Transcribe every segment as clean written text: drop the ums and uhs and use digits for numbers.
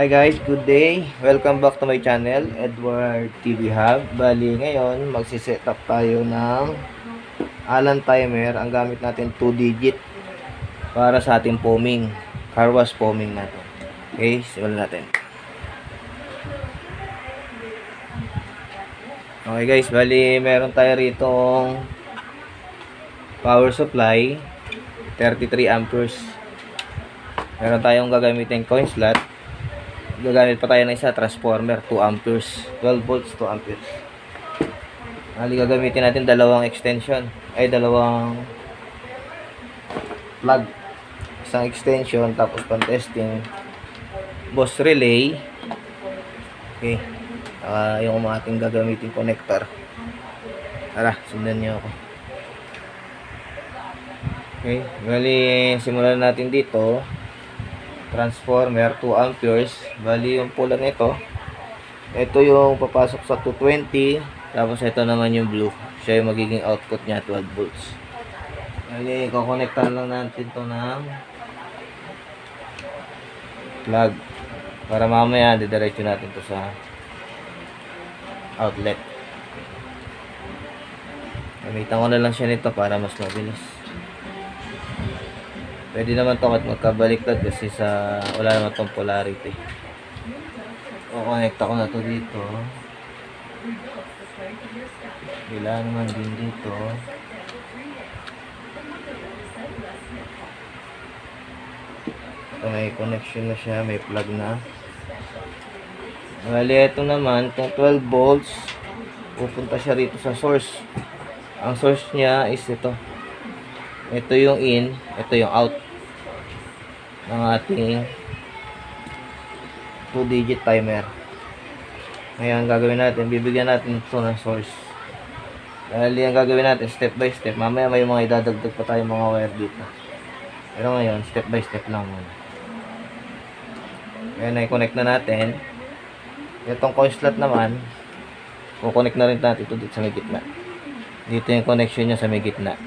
Hi guys, good day. Welcome back to my channel, Edward TV Hub. Bali, ngayon magsiset up tayo ng Allen timer. Ang gamit natin 2 digit para sa ating foaming, car wash foaming natin. Okay, simulan natin. Okay guys, bali meron tayo ritong power supply 33 amperes. Meron tayong gagamitin coin slot. Gagamit pa tayo ng isa transformer 2 amperes, 12 volts 2 amperes. Gagamitin natin dalawang extension, dalawang plug. Isang extension tapos pang testing boss relay. Okay. Yung ating gagamitin connector. Tara, sundan niyo ako. Okay, bali simulan natin dito. Transformer 2 amperes. Bali yung pula nito, ito yung papasok sa 220, tapos ito naman yung blue, siya yung magiging output niya 12 volts. Bali kukonektahan lang natin to ng plug para mamaya didiretso natin to sa outlet. Gamitan ko na lang siya nito para mas mabilis. Pwede naman to at magkabaliktad kasi wala naman tong polarity. Kukonekta ko na to dito. Wala naman din dito. Ito may connection na siya, may plug na. Bali ito naman, itong 12 volts, pupunta siya rito sa source. Ang source niya is ito. Ito yung in, ito yung out ng ating 2 digit timer. Ngayon gagawin natin, bibigyan natin ito ng source. Dahil ang gagawin natin step by step. Mamaya may mga idadagdag pa tayo mga wire dito, pero ngayon step by step lang muna. Ngayon i-connect na natin. Itong coin slot naman, kukonect na rin natin ito dito sa may gitna. Dito yung connection niya sa may gitna.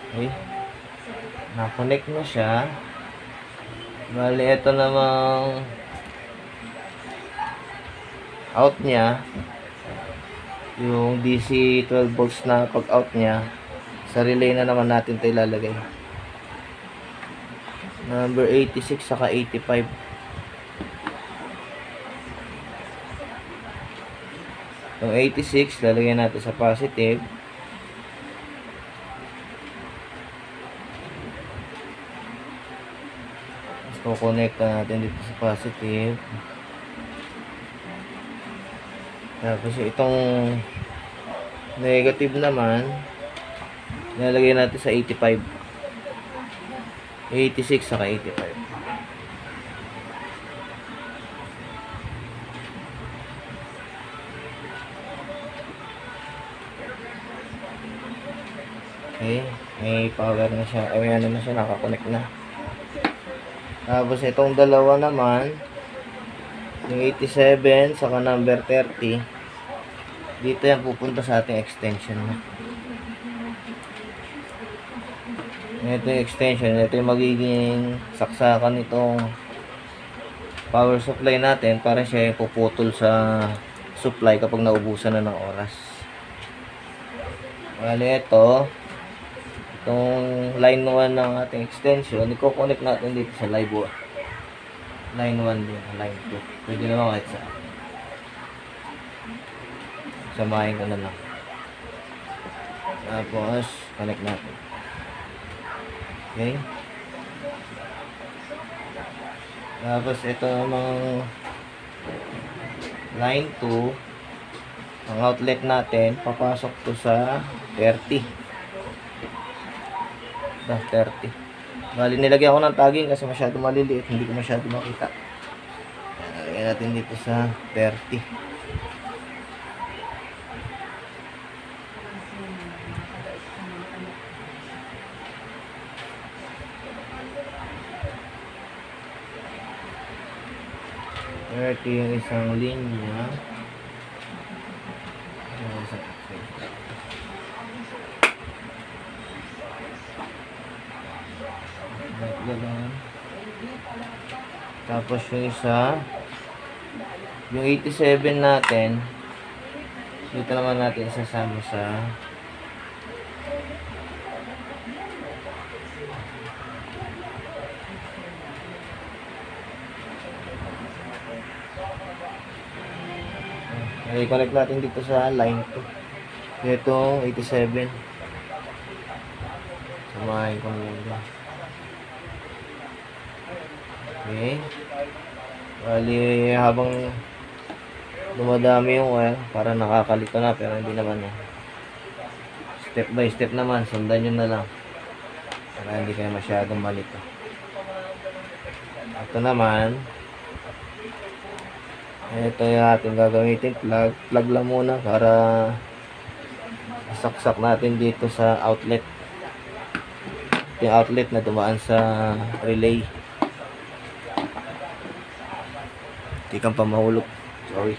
Okay. Na-connect na siya. Bali, ito namang out niya. Yung DC 12 volts na pag-out niya. Sa relay na naman natin ito ilalagay. Number 86 saka 85. Yung 86, lalagay natin sa positive. Kukonect natin dito sa positive. Tapos itong negative naman nilalagay natin sa 85. 86 saka 85. Okay, may power na siya. May ano na siya, nakakonect na. Tapos itong dalawa naman, yung 87 saka number 30, dito yan pupunta sa ating extension. Ito yung extension, ito yung magiging saksakan nitong power supply natin para siya yung puputol sa supply kapag naubusan na ng oras. Bali itong line 1 ng ating extension, i-connect natin dito sa live line 1 din, line 2. Pwede naman kahit samahin ko na lang. Tapos connect natin. Okay. Tapos ito namang line 2, ang outlet natin papasok to sa 30. 30. Bali nilagyan ko ng tagging kasi masyado maliliit, hindi ko masyado makita. Lagyan natin dito sa 30. Yung isang linya. Tapos yung isa, yung 87 natin, dito naman natin isasama sa i-connect natin dito sa line 2. Itong 87. Samahin ko muna. Okay. Bali, habang dumadami yung wire, para nakakalito na, pero hindi naman yan. Step by step naman, sundan nyo na lang. Para hindi kayo masyadong malito. Ito naman, ito yung ating gagamitin plug. Plug lang muna para saksak natin dito sa outlet. Ito yung outlet na dumaan sa relay. Hindi kang pamahulog. Sorry.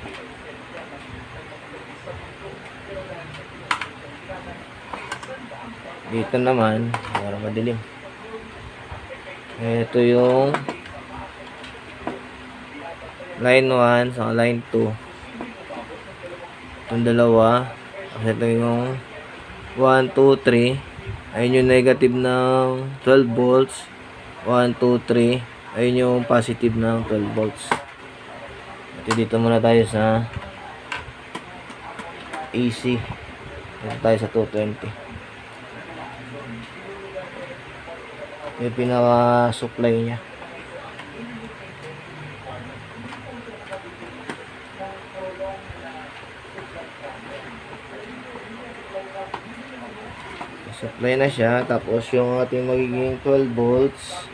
Dito naman, para madilim. Ito yung line 1 sa line 2. Itong dalawa. Kasi ito yung 1, 2, 3. Ayun yung negative ng 12 volts. 1, 2, 3. Ayun yung positive ng 12 volts. At dito muna tayo sa AC. Dito tayo sa 220. Yung pinaka-supply niya. Supply na siya. Tapos yung ating magiging 12 volts.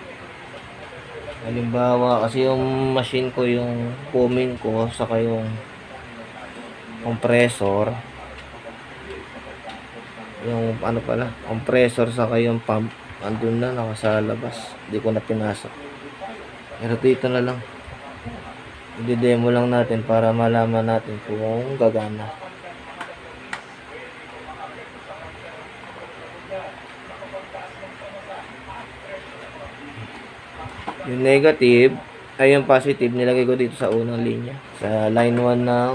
Halimbawa, kasi yung machine ko, yung foaming ko, saka yung compressor. Yung ano pala, compressor saka yung pump. Andun na, nasa labas. Hindi ko na pinasok. Pero dito na lang. I-demo lang natin para malaman natin kung gagana. Yung negative ay yung positive nilagay ko dito sa unang linya. Sa line 1 ng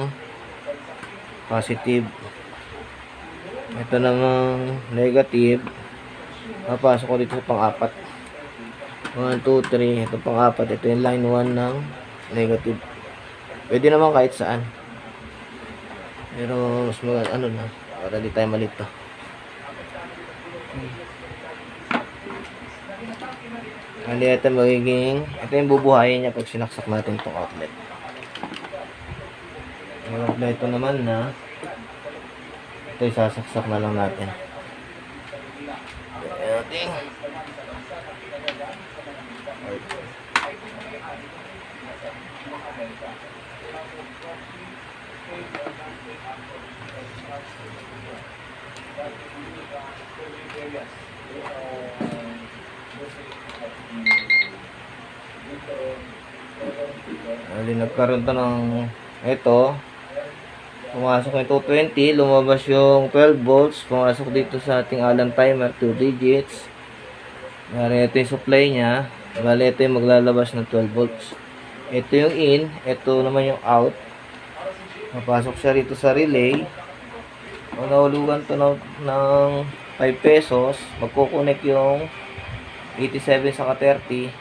positive. Ito namang negative. Papasok ko dito sa pang-apat. 1, 2, 3. Ito pang-apat. Ito yung line 1 ng negative. Pwede naman kahit saan. Pero mas maganda ano na. Para di tayo malito. Ano ito magiging, ito yung bubuhayin niya pag sinaksak natin itong outlet. Yung outlet ito naman na, ito yung sasaksak na lang natin. Ating.Ali nagkaroon to ng ito, pumasok yung 220, lumabas yung 12 volts, pumasok dito sa ating Allen timer 2 digits. Bali ito yung supply nya, bali ito yung maglalabas ng 12 volts. Ito yung in, ito naman yung out. Papasok siya rito sa relay. Kung nahulugan to ng 5 pesos, magkukonek yung 87 sa 30.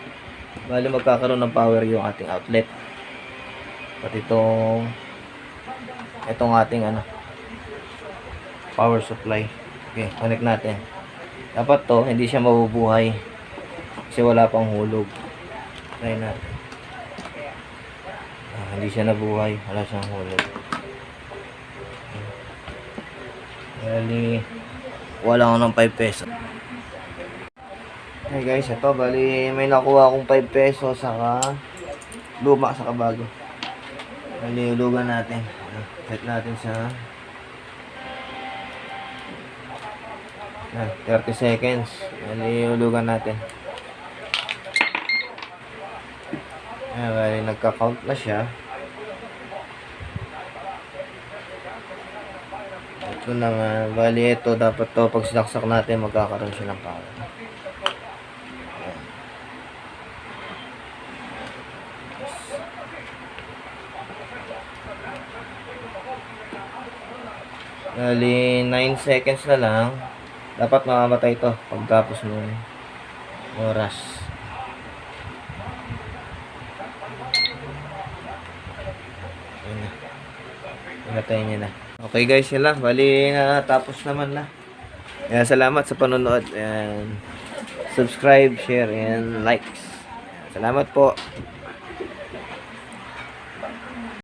Bali magkakaroon ng power yung ating outlet. Pati itong ating power supply. Okay, connect natin. Dapat to hindi siya mabubuhay kasi wala pang hulog. Try natin. Hindi siya nabuhay, wala siyang hulog. Bali wala ako ng 5 pesos. Okay guys, ito bali may nakuha akong 5 pesos saka luma saka bago. Bali hulugan natin. Set natin sa 30 seconds. Bali hulugan natin. Bali nagka-count na siya. Ito naman, bali ito dapat to pag sinaksak natin magkakaroon siya ng power. Bali, 9 seconds na lang. Dapat mamamatay to pagtapos ng oras. Ayun na. Pinatay niya na. Okay guys, yun lang. Bali, tapos naman na. Ayan, salamat sa panonood. And subscribe, share, and likes. Salamat po.